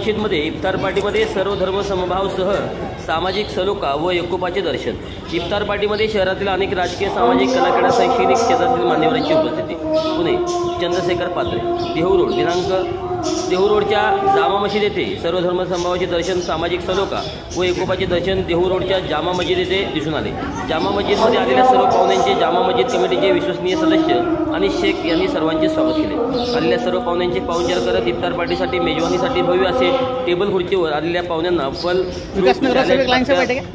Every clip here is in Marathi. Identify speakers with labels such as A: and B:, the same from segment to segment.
A: मशीदमध्ये इफ्तार पार्टीमध्ये सर्व धर्म समभावसह सामाजिक सलोखा व एकोपाचे दर्शन। इफ्तार पार्टीमध्ये शहरातील अनेक राजकीय, सामाजिक, कलाक्रीडा, शैक्षणिक क्षेत्रातील मान्यवरांची उपस्थिती। पुणे चंद्रशेखर पात्रे, देहू रोड देहू रोडच्या जामा मशीद येथे सर्व धर्म समभावाचे दर्शन, सामाजिक सलोखा व एकोपाचे दर्शन देहू रोडच्या जामा मशीद येथे दिसून आले। जामा मशीदमध्ये आलेल्या सर्व पाहुण्यांचे जामा मशीद कमिटीचे विश्वसनीय सदस्य अनिस शेख यांनी सर्वांचे स्वागत केले। आलेल्या सर्व पाहुण्यांचे पाहुणचार करत इफ्तार पार्टीसाठी मेजवानीसाठी भव्य असे टेबल खुर्चीवर आलेल्या पाहुण्यांना फल,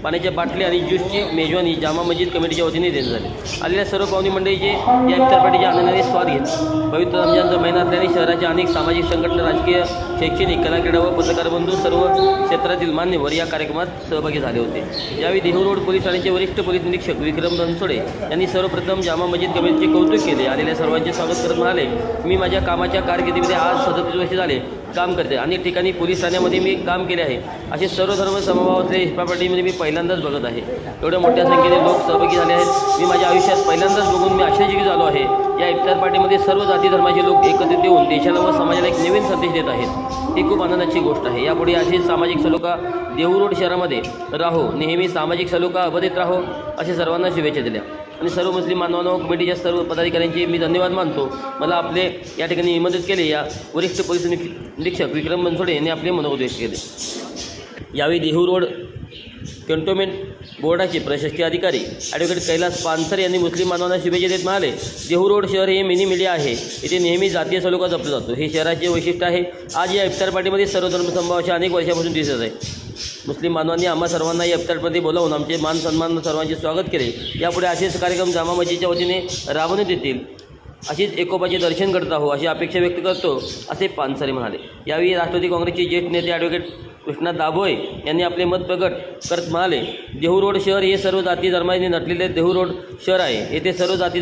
A: पाण्याच्या बाटली आणि ज्यूसची मेजवानी जामा मशीद कमिटीच्या वतीने देण्यात झाली। आलेल्या सर्व पाहुणी मंडळीचे या इफ्तार पार्टीच्या आनंदाने स्वाद घेतला। पवित्र रमजानचा महिना असल्याने शहराच्या अनेक सामाजिक संघटना, राजकीय, शैक्षणिक, कलाक्रीडा व पत्रकार बंधू सर्व क्षेत्रातील मान्यवर या कार्यक्रमात सहभागी झाले होते। यावेळी देहू रोड पोलीस ठाण्याचे वरिष्ठ पोलीस निरीक्षक विक्रम बनसोडे यांनी सर्वप्रथम जामा मशीद कमिटीचे कौतुक केले। आलेल्या सर्वांचे स्वागत करत म्हणाले, मी माझ्या कामाच्या कारकिर्दीमध्ये आज 37 वर्ष झाले काम करते। अनेक ठिकाणी पोलीस ठाण्यामध्ये मी काम केले आहे। असे सर्व धर्म समभाव असलेल्या इफ्तार पार्टीमध्ये मी पहिल्यांदाच बघत आहे। एवढ्या मोठ्या संख्येने लोक सहभागी झाले आहेत। मी माझ्या आयुष्यात पहिल्यांदाच बघून मी आश्चर्यचकित झालो आहे। या इफ्तार पार्टीमध्ये सर्व जाती धर्माचे लोक एकत्रित येऊन देशाला व समाजाला एक नवीन संदेश देत आहेत। ही खूप आनंदाची गोष्ट आहे। यापुढे अशी सामाजिक सलोखा देहू रोड शहरामध्ये राहो, नेहमी सामाजिक सलोखा अबाधित राहो असे सर्वांना शुभेच्छा दिल्या। आणि सर्व मुस्लिम बांधवांनो, कमिटीच्या सर्व पदाधिकाऱ्यांचे मी धन्यवाद मानतो। मला आपले या ठिकाणी मदत केली। या वरिष्ठ पोलीस निरीक्षक विक्रम बनसोडे यांनी आपले मनोगत व्यक्त केले। यावेळी देहू रोड कॅन्टोन्मेंट बोर्डाचे प्रशासकीय अधिकारी ॲडव्होकेट कैलास पानसर यांनी मुस्लिम बांधवांना शुभेच्छा देत म्हणाले, देहू रोड शहर हे मिनी मीडिया आहे। इथे नेहमी जातीय सलोखा जपला जातो, हे शहराचे वैशिष्ट्य आहे। आज या इफ्तार पार्टीमध्ये सर्व धर्म समभावाचे अनेक वर्षापासून दिसत आहे। मुस्लिम बांधवांनी आम्हा सर्वांना या इफ्तारमध्ये बोलावून आमचे मान सन्मान सर्वांचे स्वागत केले। यापुढे असेच कार्यक्रम जामा मशीदच्या वतीने राबवण्यात येतील, अशीच एकोपाचे दर्शन करत आहो अशी अपेक्षा व्यक्त करतो असे पानसरे म्हणाले। यावेळी राष्ट्रवादी काँग्रेसचे ज्येष्ठ नेते ॲडव्होकेट कृष्णा दाभोळे यांनी आपले मत प्रकट करत म्हणाले, देहू रोड शहर हे सर्व जाती धर्माने नटलेले देहू रोड शहर आहे। येथे सर्व जाती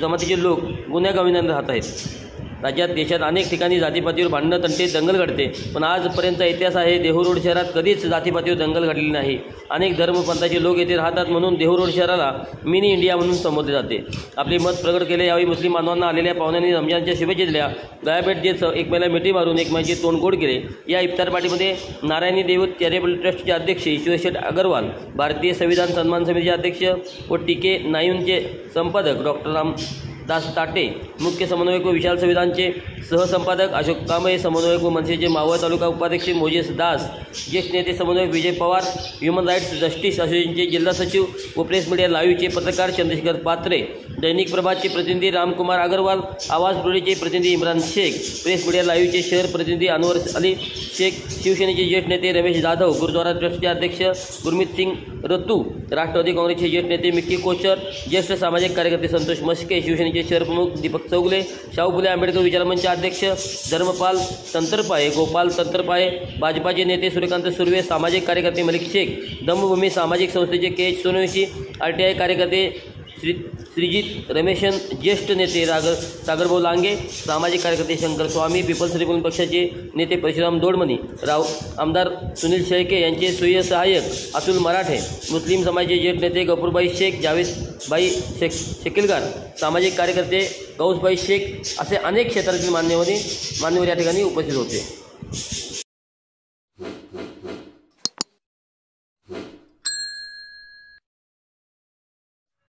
A: जमातीचे लोक गुण्यागोविंदाने राहत आहेत। राज्यात, देशात अनेक ठिकाणी जातीपातीवर भांडणं, तंटे, दंगल घडते, पण आजपर्यंतचा इतिहास आहे देहू रोड शहरात कधीच जातीपातीवर दंगल घडलेली नाही। अनेक धर्मपंथाचे लोक येथे राहतात, म्हणून देहू रोड शहराला मिनी इंडिया म्हणून संबोधले जाते। आपले मत प्रकट केले। यावेळी मुस्लिम बांधवांना आलेल्या पाहुण्यांनी रमजानच्या शुभेच्छा दिल्या। गायभेट देत एकमेकाला मिठी मारून एकमेकांचे तोंडगोड केले। या इफ्तार पार्टीमध्ये नारायणी देव चॅरिटेबल ट्रस्टचे अध्यक्ष ईश्वर अग्रवाल, भारतीय संविधान सन्मान समितीचे अध्यक्ष व टीके नायूनचे संपादक डॉक्टर रामदास ताटे, मुख्य समन्वयक व विशाल संविधानचे सहसंपादक अशोक कांबळे, समन्वयक व मनसेचे मावळ तालुका उपाध्यक्ष मोजेस दास, ज्येष्ठ नेते समन्वयक Vijay Pawar, human rights justice असोसिएशनचे जिल्हा सचिव व प्रेस मीडिया लाईव्हचे पत्रकार चंद्रशेखर पात्रे, दैनिक प्रभातचे प्रतिनिधी रामकुमार अग्रवाल, आवाज ब्रुडीचे प्रतिनिधी इम्रान शेख, प्रेस मीडिया लाईव्हचे शहर प्रतिनिधी अनवर अली शेख, शिवसेनेचे ज्येष्ठ नेते रमेश जाधव, गुरुद्वारा ट्रस्टचे अध्यक्ष गुरमीत सिंग रतू, राष्ट्रवादी काँग्रेसचे ज्येष्ठ नेते मिक्की कोचर, ज्येष्ठ सामाजिक कार्यकर्ते संतोष मस्के, शिवसेनेचे शहर प्रमुख दीपक चौगले, शाहू फुले आंबेडकर विचार मंच अध्यक्ष धर्मपाल तंत्रपाये, गोपाल तंत्रपाये, भाजपाचे नेते सूर्यकांत सुर्वे, सामाजिक कार्यकर्ते मलिक शेख, दमभूमी सामाजिक संस्थेचे के सोनवंशी, RTI कार्यकर्ते श्रीजित रमेशन, ज्येष्ठ नेते सागरभाऊ लांगे, सामाजिक कार्यकर्ते शंकर स्वामी, पीपल्स रिपब्लिकन पक्षाचे नेते परशुराम दोडमणी, आमदार सुनील शेळके यांचे सुय सहाय्यक अतुल मराठे, मुस्लिम समाजाचे ज्येष्ठ नेते गफूरबाई शेख, जावेदबाई शकीलगार, सामाजिक कार्यकर्ते गौसबाई शेख असे अनेक क्षेत्रातील मान्यवर या ठिकाणी उपस्थित होते।